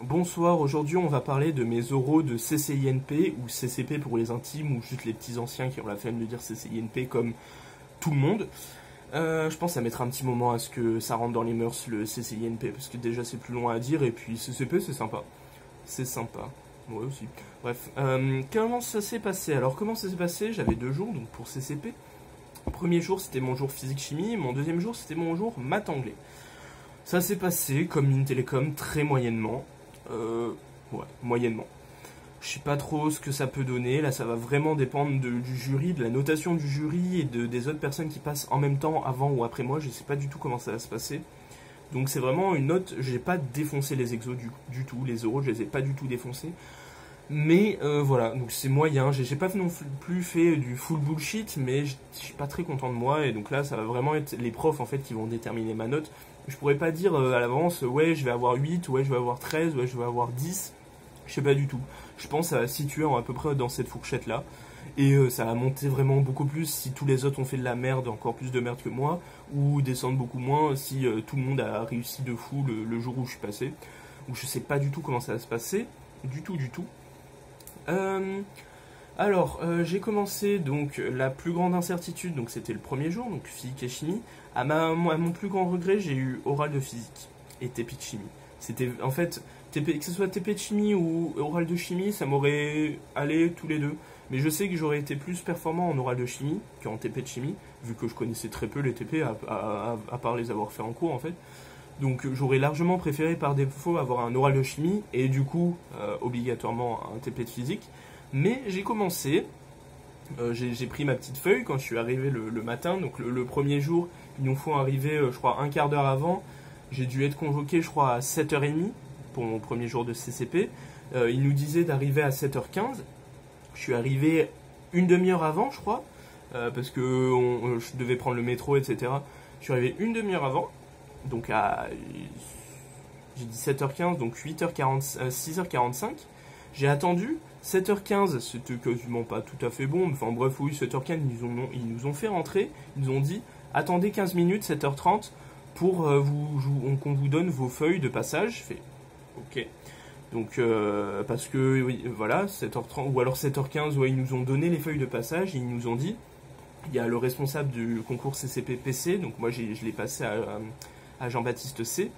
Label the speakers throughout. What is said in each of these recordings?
Speaker 1: Bonsoir, aujourd'hui on va parler de mes oraux de CCINP ou CCP pour les intimes ou juste les petits anciens qui ont la flemme de dire CCINP comme tout le monde. Je pense que ça mettra un petit moment à ce que ça rentre dans les mœurs le CCINP parce que déjà c'est plus long à dire et puis CCP c'est sympa. C'est sympa. Ouais aussi. Bref, comment ça s'est passé? Alors comment ça s'est passé? J'avais 2 jours donc pour CCP. Premier jour c'était mon jour physique-chimie, mon deuxième jour c'était mon jour maths-anglais. Ça s'est passé comme une télécom très moyennement. Ouais, moyennement. Je sais pas trop ce que ça peut donner. Là, ça va vraiment dépendre du jury, de la notation du jury et des autres personnes qui passent en même temps, avant ou après moi. Je sais pas du tout comment ça va se passer. Donc c'est vraiment une note. J'ai pas défoncé les exos du tout. Les oraux, je les ai pas du tout défoncés. Mais voilà, donc c'est moyen. J'ai pas non plus fait du full bullshit, mais je suis pas très content de moi. Et donc là, ça va vraiment être les profs en fait qui vont déterminer ma note. Je pourrais pas dire à l'avance, ouais, je vais avoir 8, ouais, je vais avoir 13, ouais, je vais avoir 10. Je sais pas du tout. Je pense à situer à peu près dans cette fourchette-là. Et ça va monter vraiment beaucoup plus si tous les autres ont fait de la merde, encore plus de merde que moi, ou descendre beaucoup moins si tout le monde a réussi de fou le jour où je suis passé. Donc je sais pas du tout comment ça va se passer. Du tout, du tout. J'ai commencé donc la plus grande incertitude, donc c'était le premier jour, donc physique et chimie. À mon plus grand regret, j'ai eu oral de physique et TP de chimie. C'était en fait, que ce soit TP de chimie ou oral de chimie, ça m'aurait allé tous les deux. Mais je sais que j'aurais été plus performant en oral de chimie qu'en TP de chimie, vu que je connaissais très peu les TP, à part les avoir fait en cours en fait. Donc j'aurais largement préféré par défaut avoir un oral de chimie et du coup obligatoirement un TP de physique. Mais j'ai commencé, j'ai pris ma petite feuille quand je suis arrivé le matin. Donc le premier jour, ils nous font arriver je crois un quart d'heure avant. J'ai dû être convoqué je crois à 7h30 pour mon premier jour de CCP. Ils nous disaient d'arriver à 7h15. Je suis arrivé une demi-heure avant je crois, parce que je devais prendre le métro etc. Je suis arrivé une demi-heure avant. Donc j'ai dit 7h15, donc 6h45. J'ai attendu 7h15, c'était quasiment pas tout à fait bon. Enfin bref, oui, 7h15, ils nous ont fait rentrer. Ils nous ont dit attendez 15 minutes, 7h30, pour qu'on vous donne vos feuilles de passage. Je fais ok. Donc parce que oui, voilà, 7h30 ou alors 7h15, ouais, ils nous ont donné les feuilles de passage et ils nous ont dit il y a le responsable du concours CCP-PC, donc moi je l'ai passé à Jean-Baptiste C,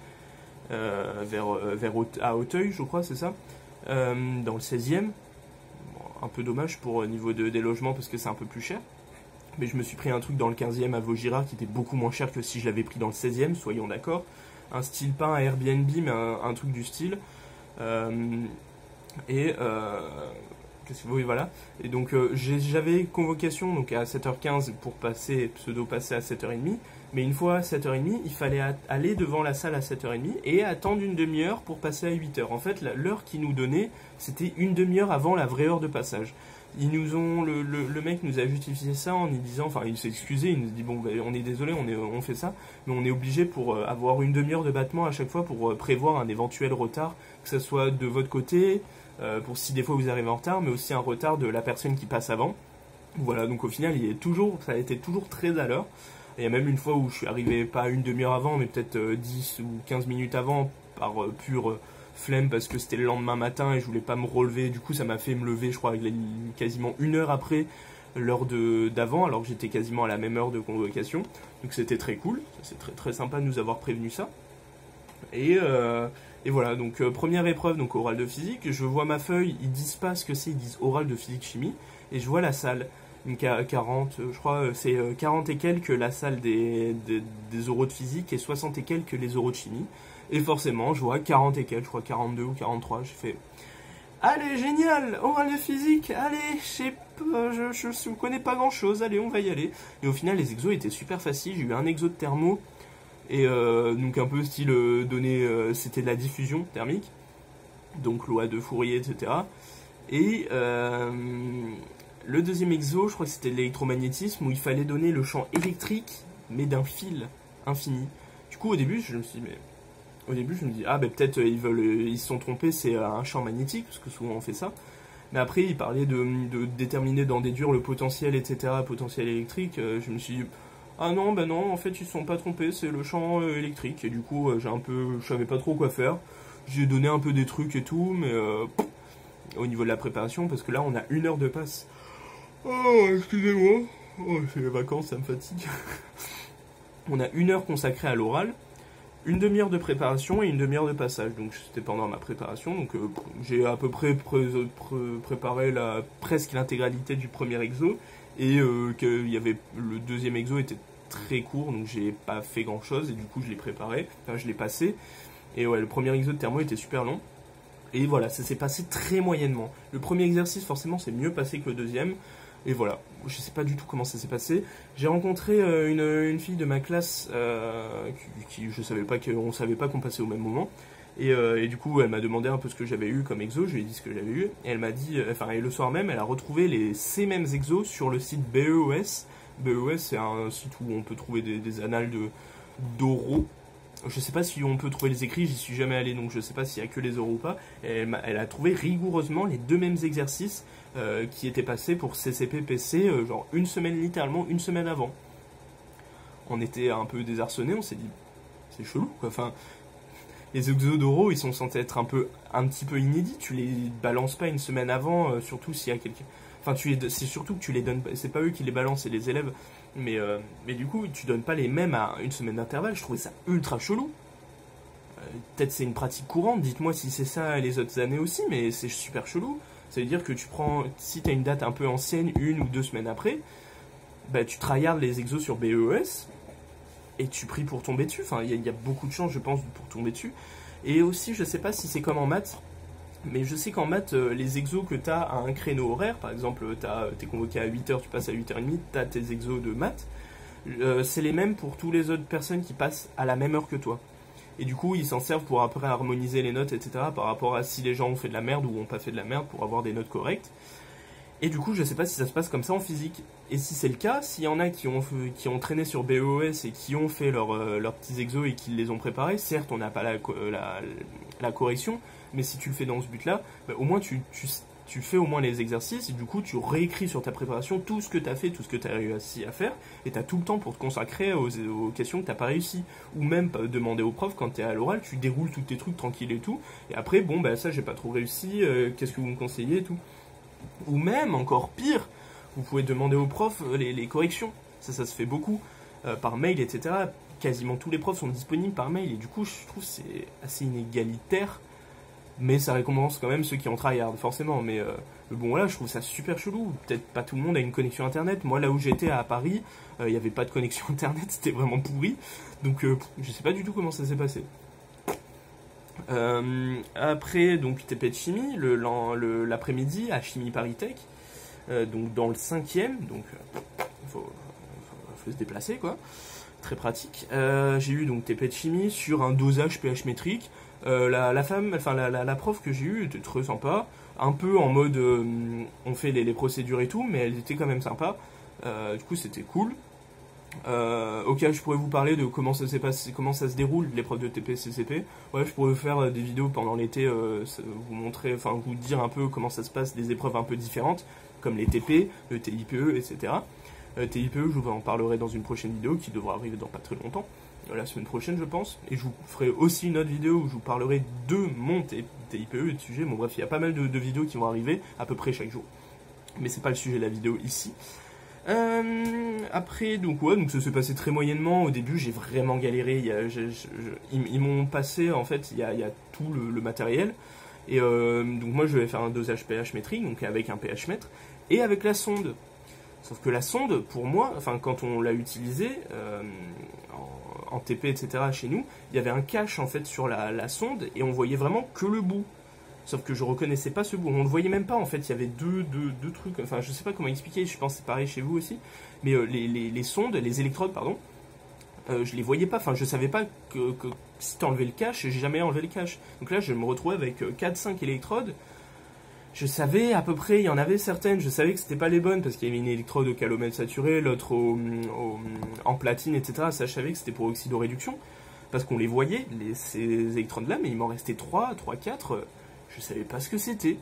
Speaker 1: à Auteuil, je crois, c'est ça, dans le 16e. Bon, un peu dommage pour niveau des logements parce que c'est un peu plus cher. Mais je me suis pris un truc dans le 15e à Vaugirard qui était beaucoup moins cher que si je l'avais pris dans le 16e, soyons d'accord. Un style pas un Airbnb, mais un truc du style. Oui, voilà. Et donc j'avais convocation donc à 7h15 pour passer à 7h30. Mais une fois à 7h30, il fallait aller devant la salle à 7h30 et attendre une demi-heure pour passer à 8h. En fait, l'heure qu'ils nous donnait, c'était une demi-heure avant la vraie heure de passage. Le mec nous a justifié ça en nous disant, enfin il s'est excusé, il nous dit bon ben, on est désolé, on fait ça, mais on est obligé pour avoir une demi-heure de battement à chaque fois pour prévoir un éventuel retard, que ce soit de votre côté, pour si des fois vous arrivez en retard, mais aussi un retard de la personne qui passe avant. Voilà, donc au final ça a été toujours très à l'heure. Il y a même une fois où je suis arrivé pas une demi-heure avant, mais peut-être 10 ou 15 minutes avant, par pure flemme, parce que c'était le lendemain matin et je voulais pas me relever. Du coup, ça m'a fait me lever, je crois, quasiment une heure après l'heure d'avant, alors que j'étais quasiment à la même heure de convocation. Donc c'était très cool, c'est très, très sympa de nous avoir prévenu ça. Et voilà, donc première épreuve, donc oral de physique. Je vois ma feuille, ils disent pas ce que c'est, ils disent oral de physique-chimie. Et je vois la salle. 40, je crois, c'est 40 et quelques la salle des oraux de physique et 60 et quelques les oraux de chimie. Et forcément, je vois 40 et quelques, je crois 42 ou 43. Je fais allez, génial, oral de physique, allez, je connais pas grand chose, allez, on va y aller. Et au final, les exos étaient super faciles. J'ai eu un exo de thermo, et donc un peu style c'était de la diffusion thermique, donc loi de Fourier, etc. Et le deuxième exo, je crois que c'était de l'électromagnétisme, où il fallait donner le champ électrique, mais d'un fil infini. Du coup, au début, je me dis, ah ben peut-être ils se sont trompés, c'est un champ magnétique, parce que souvent on fait ça. Mais après, ils parlaient de déterminer, d'en déduire le potentiel, etc., potentiel électrique. Je me suis dit, ah non, ben non, en fait, ils se sont pas trompés, c'est le champ électrique. Et du coup, je savais pas trop quoi faire. J'ai donné un peu des trucs et tout, mais au niveau de la préparation, parce que là on a 1 heure de passe. Oh, excusez-moi. Oh, c'est les vacances, ça me fatigue. On a 1 heure consacrée à l'oral, une demi-heure de préparation et une demi-heure de passage. Donc c'était pendant ma préparation. Donc j'ai à peu près préparé presque l'intégralité du premier exo. Et qu'il y avait, le deuxième exo était très court, donc j'ai pas fait grand chose. Et du coup je l'ai préparé, enfin je l'ai passé. Et ouais, le premier exo de thermo était super long. Et voilà, ça s'est passé très moyennement. Le premier exercice, forcément, c'est mieux passé que le deuxième. Et voilà, je sais pas du tout comment ça s'est passé. J'ai rencontré une fille de ma classe qui je savais pas qu'on savait pas qu'on passait au même moment. Et du coup, elle m'a demandé un peu ce que j'avais eu comme exo. Je lui ai dit ce que j'avais eu. Et elle m'a dit, et le soir même, elle a retrouvé ces mêmes exos sur le site BEOS. BEOS, c'est un site où on peut trouver des annales d'oraux. Je sais pas si on peut trouver les écrits, j'y suis jamais allé, donc je sais pas s'il y a que les oraux ou pas. Elle a trouvé rigoureusement les 2 mêmes exercices qui étaient passés pour CCP, PC, genre littéralement une semaine avant. On était un peu désarçonnés, on s'est dit, c'est chelou quoi. Enfin, les exos d'oraux, ils sont censés être un petit peu inédits. Tu les balances pas une semaine avant, surtout s'il y a quelqu'un. Enfin, c'est surtout que tu les donnes, c'est pas eux qui les balancent, c'est les élèves. Mais du coup, tu donnes pas les mêmes à une semaine d'intervalle. Je trouvais ça ultra chelou. Peut-être c'est une pratique courante. Dites-moi si c'est ça les autres années aussi, mais c'est super chelou. Ça veut dire que tu prends, si t'as une date un peu ancienne, 1 ou 2 semaines après, bah tu tryhardes les exos sur BES et tu pries pour tomber dessus. Enfin, il y a beaucoup de chances, je pense, pour tomber dessus. Et aussi, je sais pas si c'est comme en maths. Mais je sais qu'en maths, les exos que tu as à un créneau horaire, par exemple, tu es convoqué à 8h, tu passes à 8h30, tu as tes exos de maths, c'est les mêmes pour toutes les autres personnes qui passent à la même heure que toi. Et du coup, ils s'en servent pour après harmoniser les notes, etc. par rapport à si les gens ont fait de la merde ou ont pas fait de la merde pour avoir des notes correctes. Et du coup, je sais pas si ça se passe comme ça en physique. Et si c'est le cas, s'il y en a qui ont traîné sur BEOS et qui ont fait leurs petits exos et qui les ont préparés, certes, on n'a pas la correction, mais si tu le fais dans ce but-là, bah, au moins tu fais au moins les exercices et du coup tu réécris sur ta préparation tout ce que tu as fait, tout ce que tu as réussi à faire et tu as tout le temps pour te consacrer aux questions que tu n'as pas réussi. Ou même demander au prof quand tu es à l'oral, tu déroules tous tes trucs tranquille et tout. Et après, bon, bah ça j'ai pas trop réussi, qu'est-ce que vous me conseillez et tout. Ou même, encore pire, vous pouvez demander au prof les corrections. Ça se fait beaucoup par mail, etc. Quasiment tous les profs sont disponibles par mail et du coup je trouve que c'est assez inégalitaire. Mais ça récompense quand même ceux qui en tryhard, forcément. Mais bon, voilà, je trouve ça super chelou. Peut-être pas tout le monde a une connexion internet. Moi, là où j'étais à Paris, il n'y avait pas de connexion internet, c'était vraiment pourri. Donc, je sais pas du tout comment ça s'est passé. Après, donc, TP de chimie, l'après-midi à Chimie Paris Tech, donc dans le 5e, donc faut se déplacer, quoi. Très pratique. J'ai eu donc TP de chimie sur un dosage pH métrique. La prof que j'ai eue était très sympa, un peu en mode on fait les procédures et tout, mais elle était quand même sympa. Du coup, c'était cool. Ok, je pourrais vous parler de comment ça s'est passé, comment ça se déroule l'épreuve de TP-CCP. Ouais, je pourrais faire des vidéos pendant l'été, vous montrer, enfin vous dire un peu comment ça se passe, des épreuves un peu différentes, comme les TP, le TIPE, etc. TIPE, je vous en parlerai dans une prochaine vidéo qui devra arriver dans pas très longtemps, la semaine prochaine je pense, et je vous ferai aussi une autre vidéo où je vous parlerai de mon TIPE et de sujet. Bon bref, il y a pas mal de vidéos qui vont arriver à peu près chaque jour, mais c'est pas le sujet de la vidéo ici. Après, donc ouais, donc ça s'est passé très moyennement. Au début, j'ai vraiment galéré. Ils m'ont passé, en fait, il y a tout le matériel. Et donc moi, je vais faire un dosage pH métrique, donc avec un pH mètre, et avec la sonde. Sauf que la sonde, pour moi, enfin, quand on l'a utilisée, en TP, etc., chez nous, il y avait un cache, en fait, sur la sonde, et on voyait vraiment que le bout. Sauf que je reconnaissais pas ce bout. On le voyait même pas en fait. Il y avait deux trucs. Enfin, je sais pas comment expliquer. Je pense que c'est pareil chez vous aussi. Mais les sondes, les électrodes, pardon, je les voyais pas. Enfin, je savais pas que si tu enlevais le cache, j'ai jamais enlevé le cache. Donc là, je me retrouvais avec 4-5 électrodes. Je savais à peu près, il y en avait certaines. Je savais que c'était pas les bonnes parce qu'il y avait une électrode au calomètre saturé, l'autre en platine, etc. Ça, je savais que c'était pour oxydoréduction parce qu'on les voyait ces électrodes là. Mais il m'en restait 3, 4. Je savais pas ce que c'était.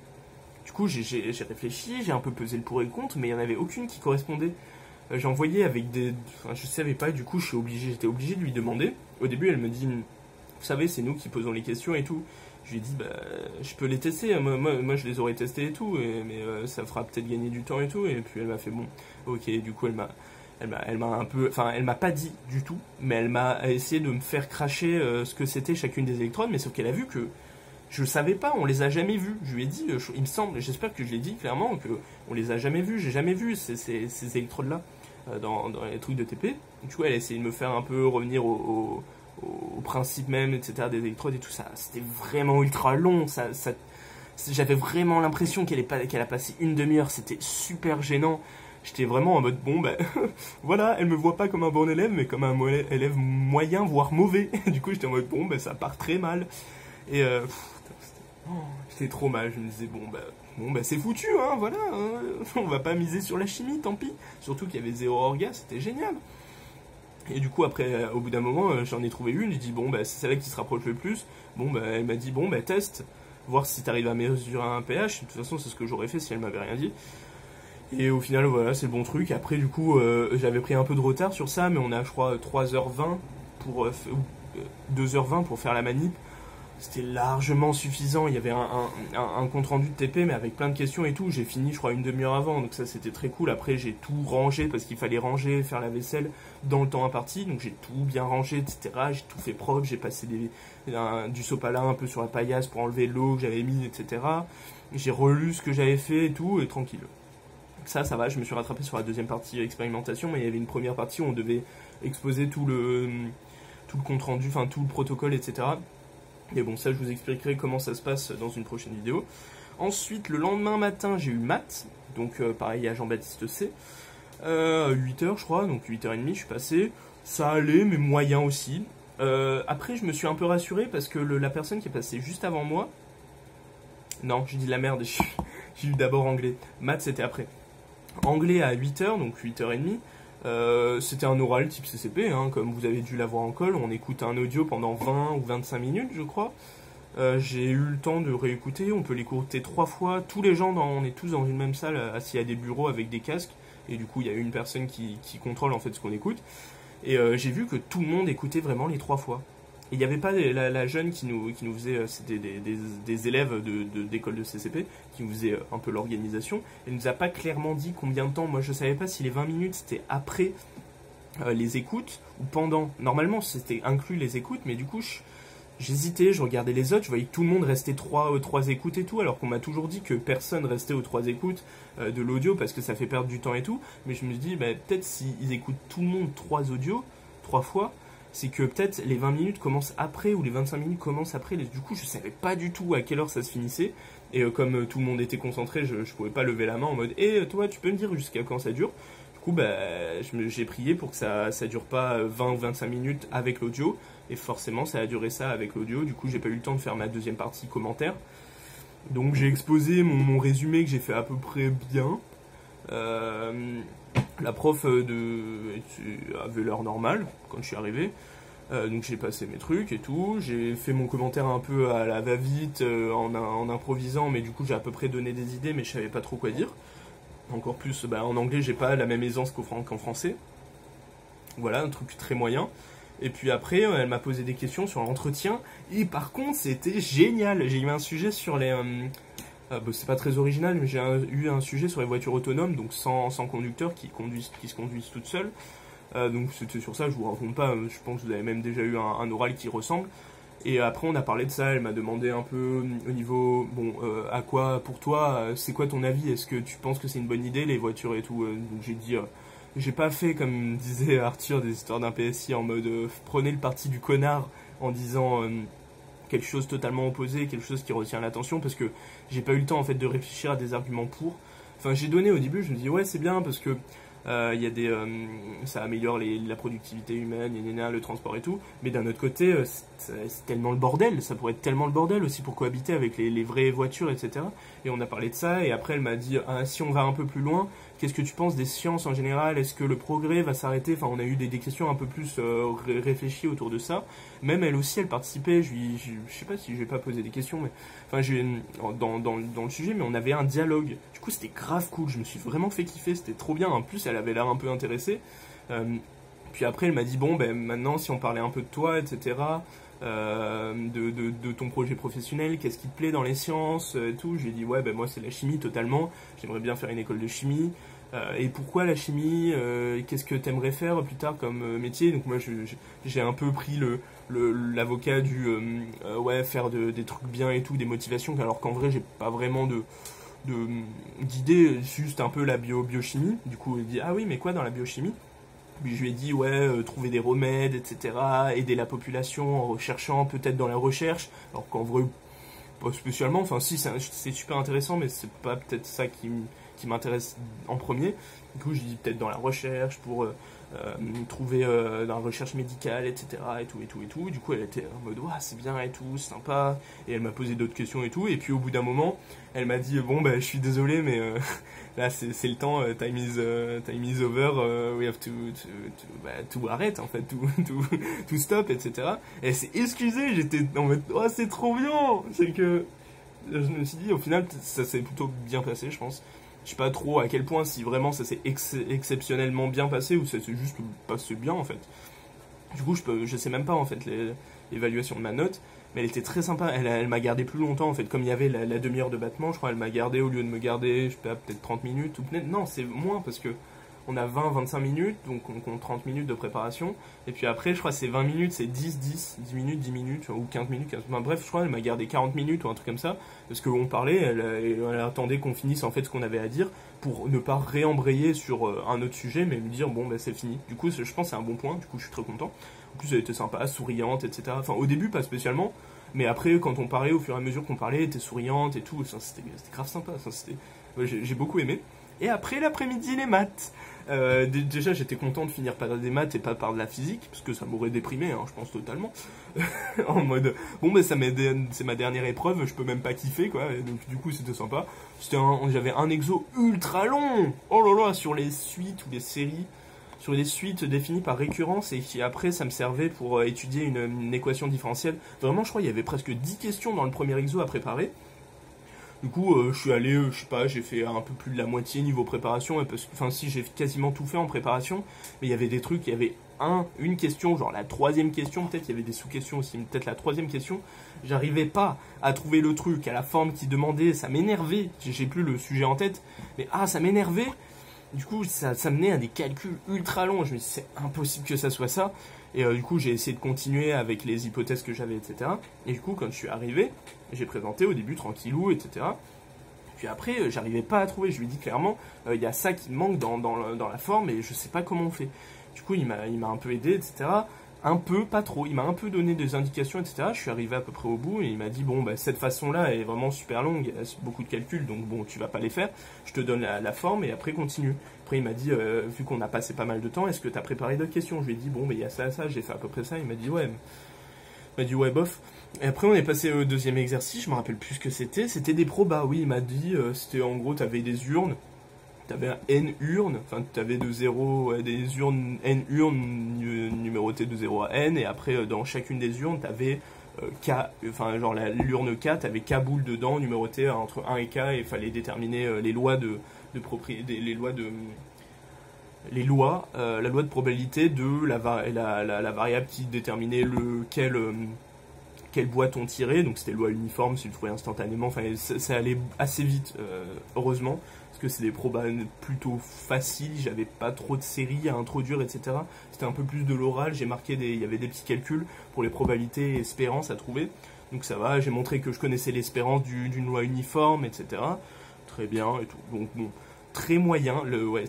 Speaker 1: Du coup, j'ai réfléchi, j'ai un peu pesé le pour et le contre, mais il n'y en avait aucune qui correspondait. J'ai envoyé avec des... Enfin, je savais pas, du coup, j'étais obligé de lui demander. Au début, elle me dit, vous savez, c'est nous qui posons les questions et tout. Je lui ai dit, bah, je peux les tester, moi je les aurais testés et tout, mais ça fera peut-être gagner du temps et tout. Et puis elle m'a fait, bon, ok, du coup elle m'a un peu, enfin elle m'a pas dit du tout, mais elle m'a essayé de me faire cracher ce que c'était chacune des électrodes, mais sauf qu'elle a vu que je savais pas, on les a jamais vus. Je lui ai dit, il me semble, j'espère que je l'ai dit clairement, que on les a jamais vus, j'ai jamais vu ces électrodes-là dans les trucs de TP. Du coup, elle a essayé de me faire un peu revenir au principe même, etc., des électrodes et tout ça. C'était vraiment ultra long, j'avais vraiment l'impression qu'elle a passé une demi-heure, c'était super gênant. J'étais vraiment en mode, bon, ben, voilà, elle me voit pas comme un bon élève, mais comme un élève moyen, voire mauvais. Du coup, j'étais en mode, bon, ben, ça part très mal. Et j'étais trop mal, je me disais, bon, bah c'est foutu, hein, voilà, hein, on va pas miser sur la chimie, tant pis. Surtout qu'il y avait 0 orga, c'était génial. Et du coup, après, au bout d'un moment, j'en ai trouvé une, j'ai dit, bon, bah c'est celle-là qui se rapproche le plus. Bon, bah elle m'a dit, bon, bah teste, voir si t'arrives à mesurer un pH. De toute façon, c'est ce que j'aurais fait si elle m'avait rien dit. Et au final, voilà, c'est le bon truc. Après, du coup, j'avais pris un peu de retard sur ça, mais on a, je crois, 3h20 pour, 2h20 pour faire la manip. C'était largement suffisant. Il y avait un compte rendu de TP, mais avec plein de questions et tout. J'ai fini, je crois, une demi-heure avant, donc ça c'était très cool. Après, j'ai tout rangé parce qu'il fallait ranger, faire la vaisselle dans le temps imparti. Donc j'ai tout bien rangé, etc. J'ai tout fait propre. J'ai passé du sopalin un peu sur la paillasse pour enlever l'eau que j'avais mis, etc. J'ai relu ce que j'avais fait et tout, et tranquille. Ça va. Je me suis rattrapé sur la deuxième partie expérimentation, mais il y avait une première partie où on devait exposer tout le compte rendu, enfin tout le protocole, etc. Et bon, ça je vous expliquerai comment ça se passe dans une prochaine vidéo. Ensuite, le lendemain matin, j'ai eu maths, donc pareil à Jean-Baptiste C. 8h je crois, donc 8h30 je suis passé. Ça allait, mais moyen aussi. Après, je me suis un peu rassuré parce que la personne qui est passée juste avant moi... Non, j'ai dit de la merde, j'ai eu d'abord anglais. Maths, c'était après. Anglais à 8h, donc 8h30. C'était un oral type CCP, hein, comme vous avez dû l'avoir en colle. On écoute un audio pendant 20 ou 25 minutes, je crois. J'ai eu le temps de réécouter. On peut l'écouter 3 fois. Tous les gens, on est tous dans une même salle, assis à des bureaux avec des casques. Et du coup, il y a une personne qui contrôle en fait ce qu'on écoute. Et j'ai vu que tout le monde écoutait vraiment les 3 fois. Et il n'y avait pas la jeune qui nous faisait, c'était des élèves d'école de CCP, qui nous faisait un peu l'organisation. Elle nous a pas clairement dit combien de temps. Moi, je savais pas si les 20 minutes, c'était après les écoutes ou pendant. Normalement, c'était inclus les écoutes, mais du coup, j'hésitais, je regardais les autres, je voyais que tout le monde restait 3 écoutes et tout, alors qu'on m'a toujours dit que personne restait aux 3 écoutes de l'audio, parce que ça fait perdre du temps et tout. Mais je me dis, bah, peut-être s'ils écoutent tout le monde 3 audios, 3 fois, c'est que peut-être les 20 minutes commencent après ou les 25 minutes commencent après. Du coup, je savais pas du tout à quelle heure ça se finissait. Et comme tout le monde était concentré, je pouvais pas lever la main en mode « Eh, toi, tu peux me dire jusqu'à quand ça dure ?» Du coup, bah, j'ai prié pour que ça dure pas 20 ou 25 minutes avec l'audio. Et forcément, ça a duré ça avec l'audio. Du coup, j'ai pas eu le temps de faire ma deuxième partie commentaire. Donc, j'ai exposé mon résumé que j'ai fait à peu près bien. La prof avait l'heure normale quand je suis arrivé. Donc j'ai passé mes trucs et tout. J'ai fait mon commentaire un peu à la va-vite en improvisant, mais du coup j'ai à peu près donné des idées, mais je savais pas trop quoi dire. Encore plus, en anglais j'ai pas la même aisance qu'en français. Voilà, un truc très moyen. Et puis après, elle m'a posé des questions sur l'entretien. Et par contre, c'était génial. J'ai eu un sujet sur les... c'est pas très original, mais j'ai eu un sujet sur les voitures autonomes, donc sans conducteur, qui se conduisent toutes seules. Donc c'était sur ça, je vous raconte pas, je pense que vous avez même déjà eu un oral qui ressemble. Et après on a parlé de ça, elle m'a demandé un peu au niveau, à quoi pour toi, c'est quoi ton avis, est-ce que tu penses que c'est une bonne idée les voitures et tout. Donc j'ai dit, j'ai pas fait comme disait Arthur des histoires d'un PSI en mode prenez le parti du connard en disant quelque chose totalement opposé, quelque chose qui retient l'attention, parce que j'ai pas eu le temps en fait de réfléchir à des arguments pour. Enfin j'ai donné au début, je me dis ouais c'est bien parce que y a ça améliore la productivité humaine, le transport et tout, mais d'un autre côté, c'est tellement le bordel, ça pourrait être tellement le bordel aussi pour cohabiter avec les vraies voitures, etc. Et on a parlé de ça, et après elle m'a dit, si on va un peu plus loin, qu'est-ce que tu penses des sciences en général? Est-ce que le progrès va s'arrêter? Enfin, on a eu des questions un peu plus réfléchies autour de ça. Même elle aussi, elle participait, je sais pas si je vais pas poser des questions, mais enfin, dans le sujet, mais on avait un dialogue. Du coup, c'était grave cool, je me suis vraiment fait kiffer, c'était trop bien. En plus, elle avait l'air un peu intéressée. Puis après, elle m'a dit, bon, maintenant, si on parlait un peu de toi, etc., de ton projet professionnel, qu'est-ce qui te plaît dans les sciences, et tout. Je lui ai dit, ouais, ben moi c'est la chimie totalement, j'aimerais bien faire une école de chimie. Et pourquoi la chimie, qu'est-ce que tu aimerais faire plus tard comme métier? Donc moi j'ai un peu pris l'avocat du ouais, faire des trucs bien et tout, des motivations, alors qu'en vrai j'ai pas vraiment d'idée, juste un peu la biochimie. Du coup il dit, ah oui, mais quoi dans la biochimie? Puis je lui ai dit, ouais, trouver des remèdes, etc., aider la population en recherchant, peut-être dans la recherche, alors qu'en vrai pas spécialement, enfin si, c'est super intéressant, mais c'est pas peut-être ça qui m'intéresse en premier. Du coup, je dis peut-être dans la recherche, pour trouver dans la recherche médicale, etc. et tout, et tout, et tout. Du coup, elle était en mode, ouais, c'est bien et tout, c'est sympa. Et elle m'a posé d'autres questions et tout. Et puis, au bout d'un moment, elle m'a dit, bon, bah, je suis désolé, mais là, c'est le temps, time is over, we have to arrête, en fait, to stop, etc. Et elle s'est excusée, j'étais en mode, oh, c'est trop bien! C'est que, je me suis dit, au final, ça s'est plutôt bien passé, je pense. Je sais pas trop à quel point, si vraiment ça s'est exceptionnellement bien passé ou ça s'est juste passé bien en fait. Du coup, je sais même pas en fait l'évaluation de ma note, mais elle était très sympa. Elle m'a gardé plus longtemps en fait. Comme il y avait la demi-heure de battement, je crois, elle m'a gardé au lieu de me garder, je sais pas, peut-être 30 minutes ou peut-être. Non, c'est moins parce que on a 20-25 minutes, donc on compte 30 minutes de préparation. Et puis après, je crois que c'est 20 minutes, c'est 10 minutes, 10 minutes, ou 15 minutes. Enfin, bref, je crois qu'elle m'a gardé 40 minutes ou un truc comme ça. Parce qu'on parlait, elle attendait qu'on finisse en fait ce qu'on avait à dire pour ne pas réembrayer sur un autre sujet, mais lui dire, bon, bah c'est fini. Du coup, je pense que c'est un bon point, du coup, je suis très content. En plus, elle était sympa, souriante, etc. Enfin, au début, pas spécialement. Mais après, quand on parlait, au fur et à mesure qu'on parlait, elle était souriante et tout. C'était grave sympa. J'ai beaucoup aimé. Et après, l'après-midi, les maths. Déjà, j'étais content de finir par des maths et pas par de la physique, parce que ça m'aurait déprimé, hein, je pense totalement. En mode, bon, ben c'est ma dernière épreuve, je peux même pas kiffer, quoi. Et donc, du coup, c'était sympa. J'avais un exo ultra long. Oh là là, sur les suites ou les séries. Sur des suites définies par récurrence et qui après ça me servait pour étudier une équation différentielle. Vraiment, je crois qu'il y avait presque 10 questions dans le premier exo à préparer. Du coup, je suis allé, je sais pas, j'ai fait un peu plus de la moitié niveau préparation, enfin si, j'ai quasiment tout fait en préparation, mais il y avait des trucs, il y avait une question, genre la troisième question, peut-être, il y avait des sous-questions aussi, mais peut-être la troisième question, j'arrivais pas à trouver le truc, à la forme qui demandait, ça m'énervait, j'ai plus le sujet en tête, mais ça m'énervait. Du coup, ça menait à des calculs ultra longs. Je me dis, c'est impossible que ça soit ça. Et du coup, j'ai essayé de continuer avec les hypothèses que j'avais, etc. Et du coup, quand je suis arrivé, j'ai présenté au début tranquillou, etc. Puis après, j'arrivais pas à trouver. Je lui ai dit clairement, il y a ça qui manque dans la forme et je sais pas comment on fait. Du coup, il m'a un peu aidé, etc. Un peu, pas trop. Il m'a un peu donné des indications, etc. Je suis arrivé à peu près au bout et il m'a dit, bon, bah, cette façon-là est vraiment super longue, il y a beaucoup de calculs, donc bon, tu vas pas les faire. Je te donne la forme et après continue. Après, il m'a dit, vu qu'on a passé pas mal de temps, est-ce que tu as préparé d'autres questions? Je lui ai dit, bon, mais il y a ça, j'ai fait à peu près ça. Il m'a dit, ouais. Il m'a dit, ouais, bof. Et après, on est passé au deuxième exercice, je me rappelle plus ce que c'était. C'était des probas, oui, il m'a dit, c'était en gros, tu avais des urnes. T'avais un N urne, enfin t'avais de 0, des urnes, N urnes numérotées de 0 à N, et après dans chacune des urnes t'avais K, enfin genre l'urne K, t'avais K boules dedans, numérotées entre 1 et K, et il fallait déterminer les lois de propriété, la loi de probabilité de la variable qui déterminait quelle boîte on tirait, donc c'était loi uniforme, si le trouvais instantanément, enfin ça allait assez vite, heureusement. Parce que c'est des probas plutôt faciles, j'avais pas trop de séries à introduire, etc. C'était un peu plus de l'oral, il y avait des petits calculs pour les probabilités et espérances à trouver. Donc ça va, j'ai montré que je connaissais l'espérance d'une loi uniforme, etc. Très bien et tout. Donc bon, très moyen,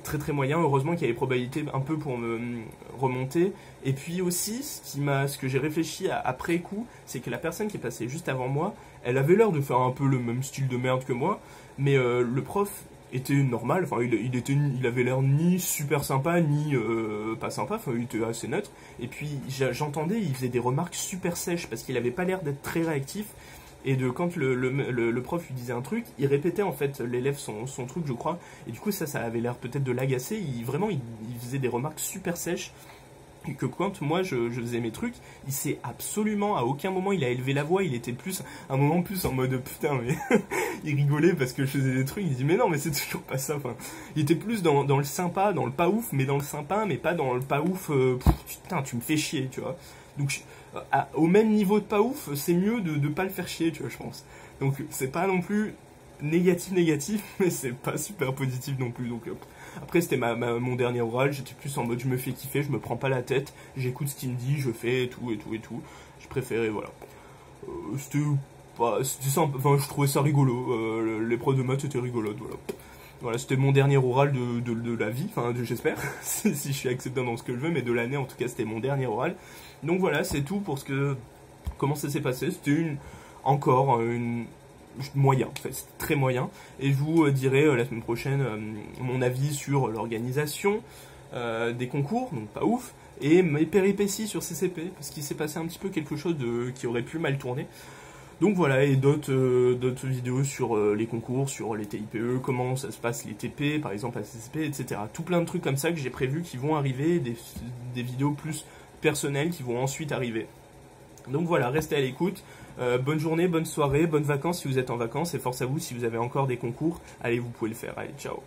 Speaker 1: très moyen. Heureusement qu'il y avait des probabilités un peu pour me remonter. Et puis aussi, ce que j'ai réfléchi après coup, c'est que la personne qui est passée juste avant moi, elle avait l'air de faire un peu le même style de merde que moi, mais le prof était normal, enfin il avait l'air ni super sympa ni pas sympa, enfin il était assez neutre, et puis j'entendais, il faisait des remarques super sèches parce qu'il avait pas l'air d'être très réactif, et quand le prof lui disait un truc, il répétait en fait l'élève son truc, je crois, et du coup ça avait l'air peut-être de l'agacer, il faisait des remarques super sèches, que quand moi je faisais mes trucs, il s'est absolument, à aucun moment il a élevé la voix, il était plus, un moment plus en mode putain, mais il rigolait parce que je faisais des trucs, il dit mais non, mais c'est toujours pas ça, enfin, il était plus dans le sympa, dans le pas ouf, mais dans le sympa, mais pas dans le pas ouf, putain, tu me fais chier, tu vois. Donc au même niveau de pas ouf, c'est mieux de pas le faire chier, tu vois, je pense. Donc c'est pas non plus négatif, mais c'est pas super positif non plus. Donc après c'était mon dernier oral, j'étais plus en mode je me fais kiffer, je me prends pas la tête, j'écoute ce qu'il me dit, je fais et tout. Je préférais, voilà. C'était simple, enfin je trouvais ça rigolo, l'épreuve de maths était rigolote, voilà. Voilà, c'était mon dernier oral de la vie, enfin j'espère, si je suis accepté dans ce que je veux, mais de l'année en tout cas c'était mon dernier oral. Donc voilà, c'est tout pour comment ça s'est passé. C'était encore une moyen, en fait, c'était très moyen. Et je vous dirai la semaine prochaine mon avis sur l'organisation des concours, donc pas ouf, et mes péripéties sur CCP, parce qu'il s'est passé un petit peu quelque chose qui aurait pu mal tourner. Donc voilà, et d'autres vidéos sur les concours, sur les TIPE, comment ça se passe les TP, par exemple à CCP, etc. Tout plein de trucs comme ça que j'ai prévu qui vont arriver, des vidéos plus personnelles qui vont ensuite arriver. Donc voilà, restez à l'écoute. Bonne journée, bonne soirée, bonnes vacances si vous êtes en vacances, et force à vous si vous avez encore des concours. Allez, vous pouvez le faire. Allez, ciao.